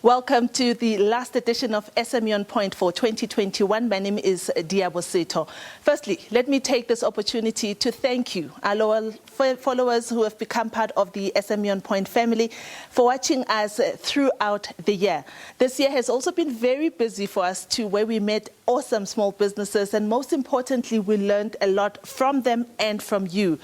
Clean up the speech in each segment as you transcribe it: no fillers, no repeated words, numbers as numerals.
Welcome to the last edition of SME On Point for 2021. My name is Diabo Seto. Firstly, let me take this opportunity to thank you, our loyal followers who have become part of the SME On Point family, for watching us throughout the year. This year has also been very busy for us too, where we met awesome small businesses, and most importantly, we learned a lot from them and from you.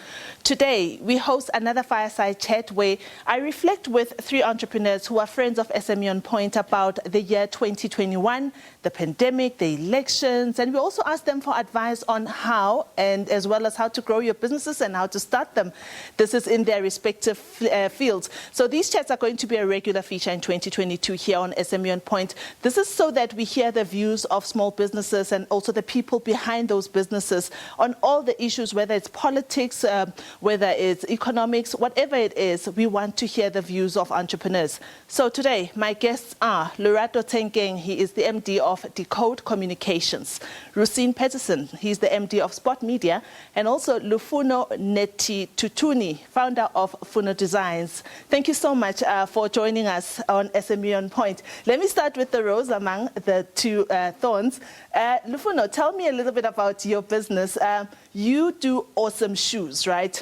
Today, we host another fireside chat where I reflect with three entrepreneurs who are friends of SME On Point about the year 2021, the pandemic, the elections, and we also ask them for advice on how, and as well as how to grow your businesses and how to start them. This is in their respective fields. So these chats are going to be a regular feature in 2022 here on SME On Point. This is so that we hear the views of small businesses and also the people behind those businesses on all the issues, whether it's politics, whether it's economics, whatever it is, we want to hear the views of entrepreneurs. So today, my guests are Lorato Tshenkeng, he is the MD of Decode Communications; Rucien Petersen, he's the MD of Spottmedia; and also Lufuno Netshithuthuni, founder of Funo Designs. Thank you so much for joining us on SME On Point. Let me start with the rose among the two thorns. Lufuno, tell me a little bit about your business. You do awesome shoes, right?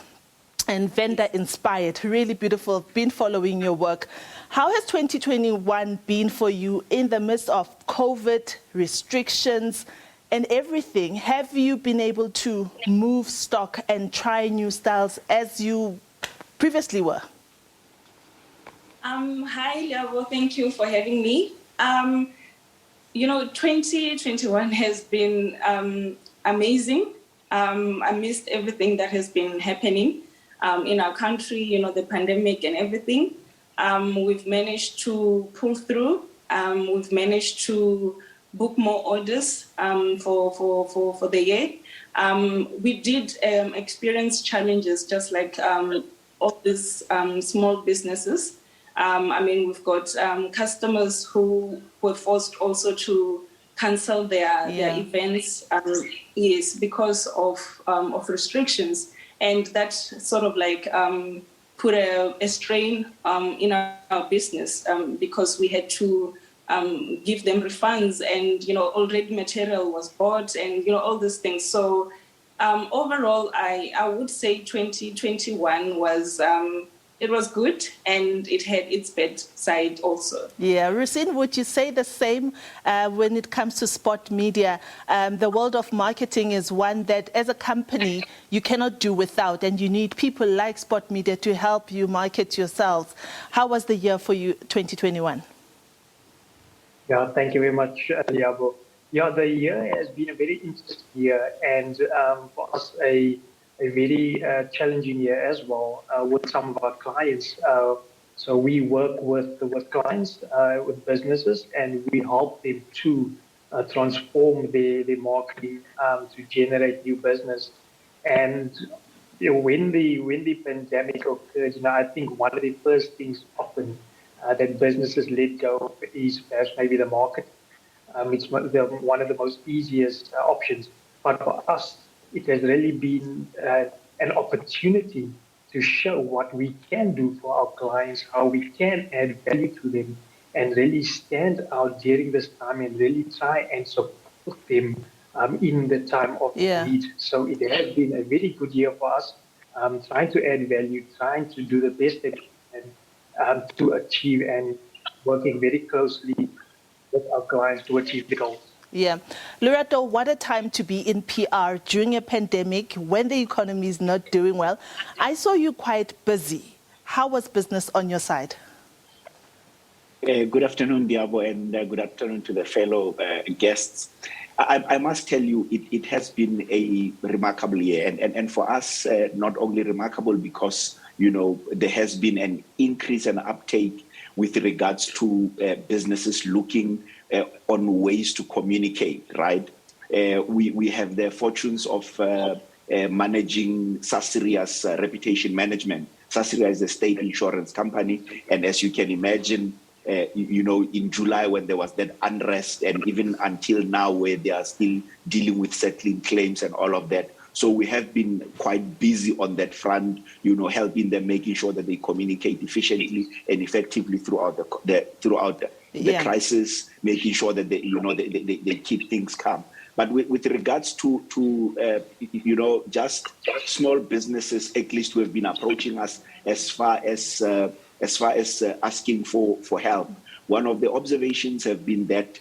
And vendor inspired, really beautiful. Been following your work. How has 2021 been for you in the midst of COVID restrictions and everything? Have you been able to move stock and try new styles as you previously were? Hi, Liabo. Thank you for having me. 2021 has been amazing. I missed everything that has been happening in our country, the pandemic and everything. We've managed to pull through. We've managed to book more orders for the year. We did experience challenges just like all these small businesses. We've got customers who were forced also to cancel their events, because of restrictions. And that sort of like put a strain in our business because we had to give them refunds, and already material was bought, and all these things. So overall, I would say 2021 was it was good, and it had its bad side also. Yeah, Rucien, would you say the same when it comes to Spottmedia? The world of marketing is one that, as a company, you cannot do without, and you need people like Spottmedia to help you market yourselves. How was the year for you, 2021? Yeah, thank you very much, Liabo. Yeah, the year has been a very interesting year, and for us, a very challenging year as well with some of our clients. So we work with clients, with businesses, and we help them to transform their marketing to generate new business. And when the pandemic occurred, I think one of the first things often that businesses let go of is perhaps maybe the market. It's one of the most easiest options, but for us, it has really been an opportunity to show what we can do for our clients, how we can add value to them, and really stand out during this time and really try and support them in the time of need. So it has been a very good year for us, trying to add value, trying to do the best that we can to achieve, and working very closely with our clients to achieve the goals. Yeah. Lorato, what a time to be in PR during a pandemic when the economy is not doing well. I saw you quite busy. How was business on your side? Good afternoon, Diabo, and good afternoon to the fellow guests. I must tell you, it has been a remarkable year. And for us, not only remarkable because, there has been an increase and uptake with regards to businesses looking on ways to communicate, right? We have the fortunes of managing Sasria's reputation management. Sasria is a state insurance company, and as you can imagine, in July when there was that unrest, and even until now where they are still dealing with settling claims and all of that. So we have been quite busy on that front, helping them, making sure that they communicate efficiently and effectively throughout the crisis, making sure that they keep things calm. But with regards to just small businesses, at least who have been approaching us as far as asking for help, one of the observations have been that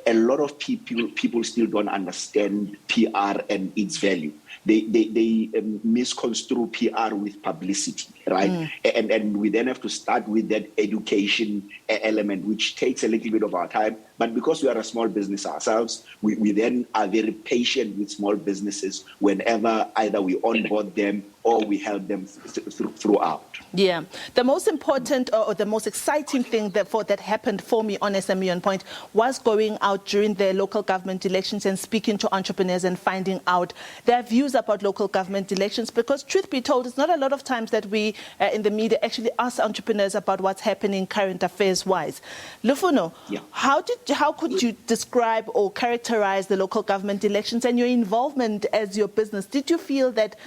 a lot of people still don't understand PR and its value. They misconstrue PR with publicity, right? And we then have to start with that education element, which takes a little bit of our time. But because we are a small business ourselves, we then are very patient with small businesses whenever either we onboard them or we help them throughout. Yeah. The most important or the most exciting thing that happened for me on SME On Point was going out during the local government elections and speaking to entrepreneurs and finding out their views about local government elections, because truth be told, it's not a lot of times that we in the media actually ask entrepreneurs about what's happening current affairs wise. Lufuno, how could you describe or characterize the local government elections and your involvement as your business? Did you feel that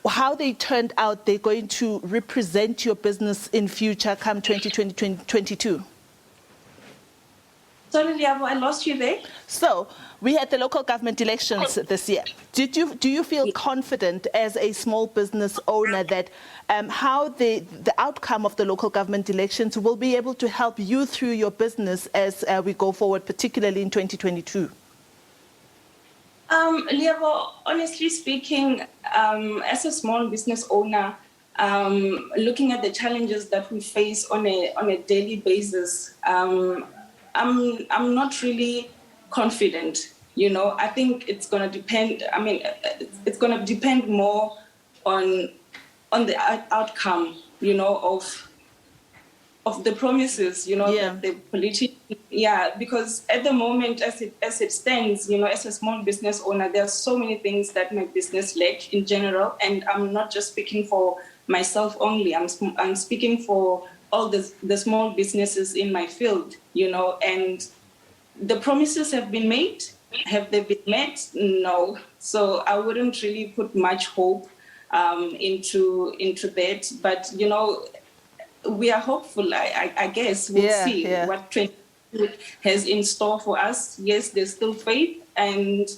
how they turned out, they're going to represent your business in future come 2020, 2022? Sorry, Liabo, I lost you there. So we had the local government elections this year. Do you feel confident as a small business owner that how the outcome of the local government elections will be able to help you through your business as we go forward, particularly in 2022? Liabo, honestly speaking, as a small business owner, looking at the challenges that we face on a daily basis, I'm not really confident. I think it's going to depend. It's going to depend more on the outcome, of the promises, that the politicians, because at the moment, as it stands, as a small business owner, there are so many things that my business lack in general, and I'm not just speaking for myself only. I'm speaking for all the small businesses in my field, and the promises have been made. Have they been met? No. So I wouldn't really put much hope into that, but we are hopeful. I guess we'll see what 2022 has in store for us. Yes, there's still faith, and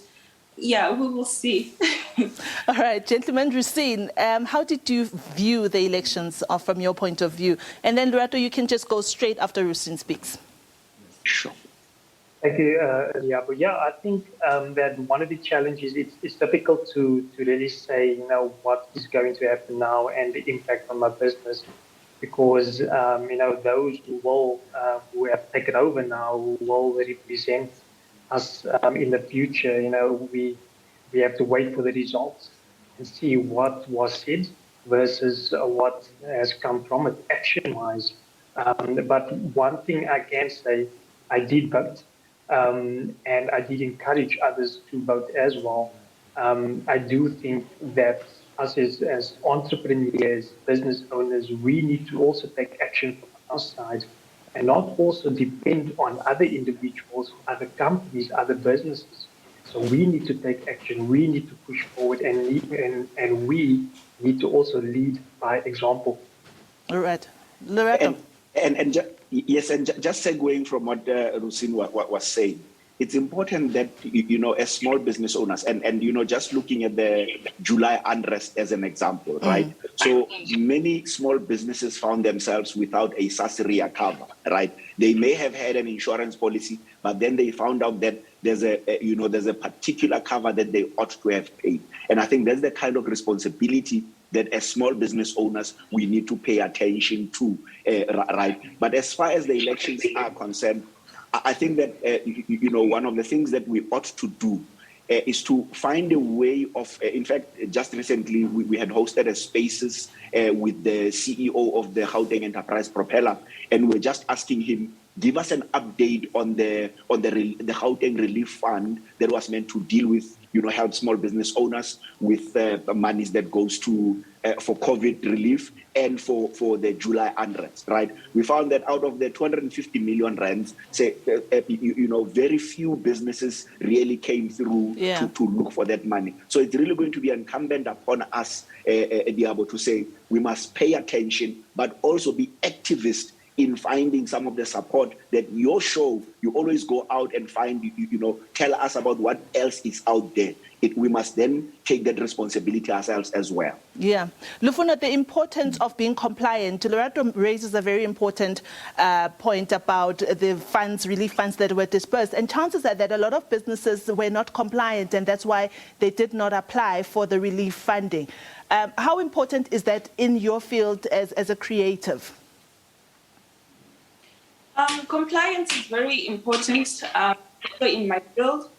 we will see. All right, gentlemen, Rucien, how did you view the elections from your point of view? And then, Lorato, you can just go straight after Rucien speaks. Sure. Thank you, Liabo. Yeah, I think that one of the challenges, it's difficult to really say, what is going to happen now and the impact on my business, because, those who have taken over now, who will represent us in the future, we have to wait for the results and see what was said versus what has come from it action-wise. But one thing I can say, I did vote, and I did encourage others to vote as well. I do think that us as entrepreneurs, business owners, we need to also take action from our side and not also depend on other individuals, other companies, other businesses. So we need to take action. We need to push forward, and we need to also lead by example. All right. Lorato. Yes, and just segueing from what Rucien was saying, it's important that, as small business owners, and just looking at the July unrest as an example, right? So many small businesses found themselves without a SASRIA cover, right? They may have had an insurance policy, but then they found out that there's a particular cover that they ought to have paid. And I think that's the kind of responsibility that as small business owners, we need to pay attention to, right? But as far as the elections are concerned, I think that, one of the things that we ought to do is to find a way of, in fact, just recently, we had hosted a spaces with the CEO of the Gauteng Enterprise Propeller, and we're just asking him, give us an update on the Gauteng Relief Fund that was meant to deal with, help small business owners with the monies that goes to for COVID relief and for the July unrest, right? We found that out of the 250 million rands, say, very few businesses really came through to look for that money. So it's really going to be incumbent upon us, Diabo, to say we must pay attention, but also be activists in finding some of the support that your show, you always go out and find, tell us about what else is out there. We must then take that responsibility ourselves as well. Yeah. Lufuno, the importance of being compliant. Lorato raises a very important point about the funds, relief funds that were dispersed. And chances are that a lot of businesses were not compliant, and that's why they did not apply for the relief funding. How important is that in your field as a creative? Compliance is very important in my field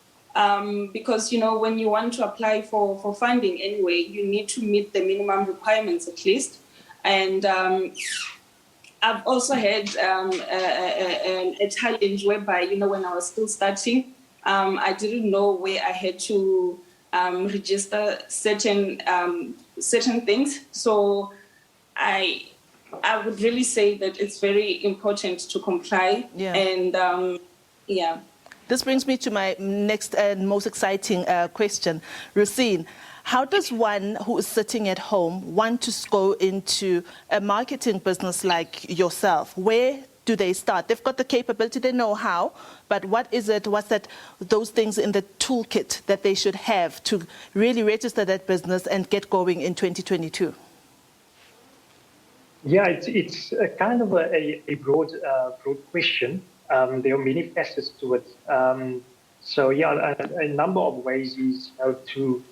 because, when you want to apply for funding anyway, you need to meet the minimum requirements at least. And I've also had a challenge whereby, when I was still starting, I didn't know where I had to register certain things. So I would really say that it's very important to comply. Yeah. And This brings me to my next and most exciting question. Rucien, how does one who is sitting at home want to go into a marketing business like yourself? Where do they start? They've got the capability, they know how, but what's those things in the toolkit that they should have to really register that business and get going in 2022? Yeah, it's a kind of a broad question. There are many facets to it. So yeah, a number of ways is to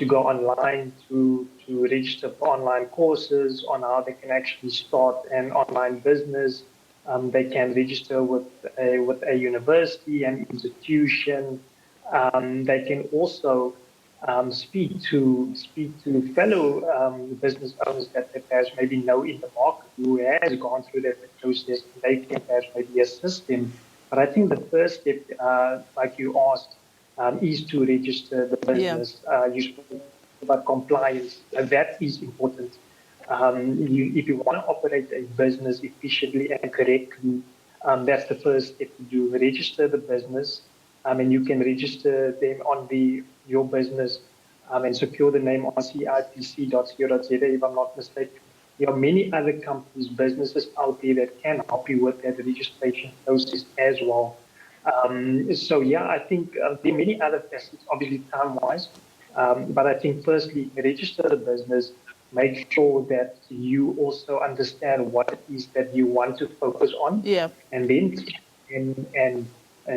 go online, to register for online courses on how they can actually start an online business. They can register with a university, an institution. They can also speak to fellow business owners that perhaps maybe know in the market who has gone through that process. They can perhaps maybe assist them. But I think the first step, like you asked, is to register the business. You spoke about compliance. That is important. If you want to operate a business efficiently and correctly, that's the first step to do. Register the business. And you can register them on your business and secure the name on cipc.co.za, if I'm not mistaken. There are many other companies, businesses out there that can help you with that registration process as well. So yeah, I think there are many other facets, obviously time-wise, but I think firstly, register the business, make sure that you also understand what it is that you want to focus on, and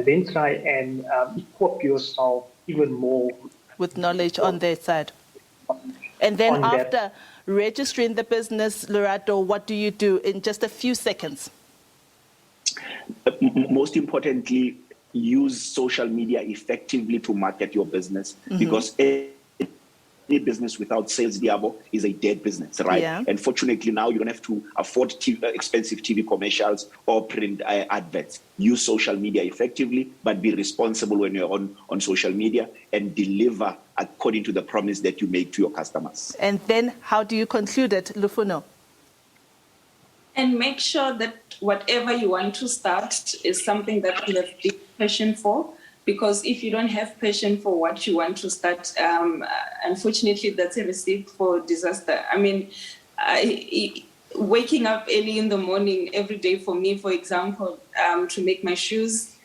then try and equip yourself even more with knowledge on their side. And then after registering the business, Lorato, what do you do in just a few seconds? Most importantly, use social media effectively to market your business, because any business without sales, Diabo, is a dead business, right? Yeah. And fortunately now you don't have to afford expensive TV commercials or print adverts. Use social media effectively, but be responsible when you're on social media and deliver according to the promise that you make to your customers. And then how do you conclude it, Lufuno? And make sure that whatever you want to start is something that you have deep passion for. Because if you don't have passion for what you want to start, unfortunately, that's a recipe for disaster. I mean, waking up early in the morning every day for me, for example, to make my shoes,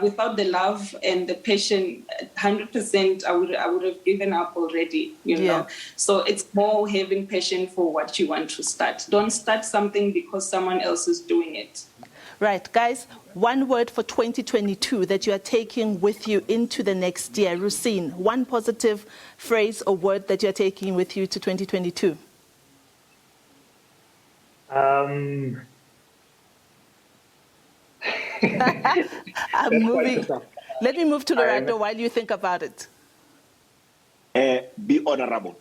without the love and the passion, 100%, I would have given up already, you know. So it's more having passion for what you want to start. Don't start something because someone else is doing it. Right, guys, one word for 2022 that you are taking with you into the next year. Rucien, one positive phrase or word that you are taking with you to 2022. I'm moving. Let me move to Lorato while you think about it. Be honorable,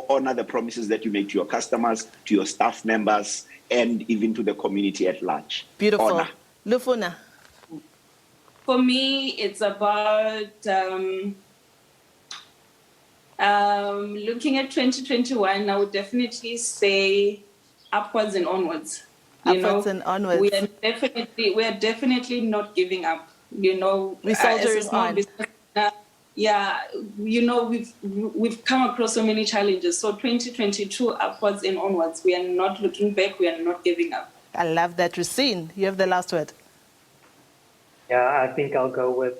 honor the promises that you make to your customers, to your staff members, and even to the community at large. Beautiful. Honor. Lufuna. For me, it's about looking at 2021. I would definitely say upwards and onwards. Upwards and onwards. We are definitely not giving up. We soldiering on. We've come across so many challenges. So 2022, upwards and onwards. We are not looking back. We are not giving up. I love that. Rucien, you have the last word. Yeah, I think I'll go with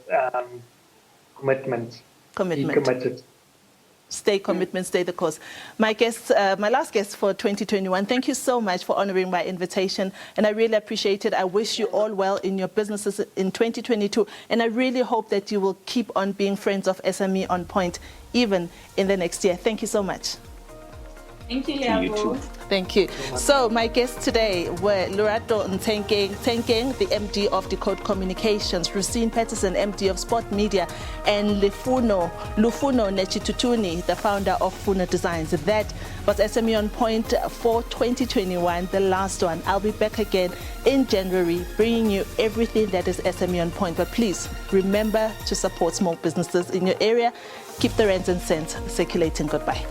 commitment. Commitment. Be committed. Stay commitment, stay the course. My last guest for 2021, thank you so much for honoring my invitation, and I really appreciate it. I wish you all well in your businesses in 2022, and I really hope that you will keep on being friends of SME On Point even in the next year. Thank you so much. Thank you, You too. Thank you. So my guests today were Lorato Tshenkeng, the MD of Decode Communications, Rucien Petersen, MD of Spottmedia and Lufuno Netshithuthuni, the founder of Funo Designs. That was SME On Point for 2021, the last one. I'll be back again in January, bringing you everything that is SME On Point. But please remember to support small businesses in your area. Keep the rands and cents circulating. Goodbye.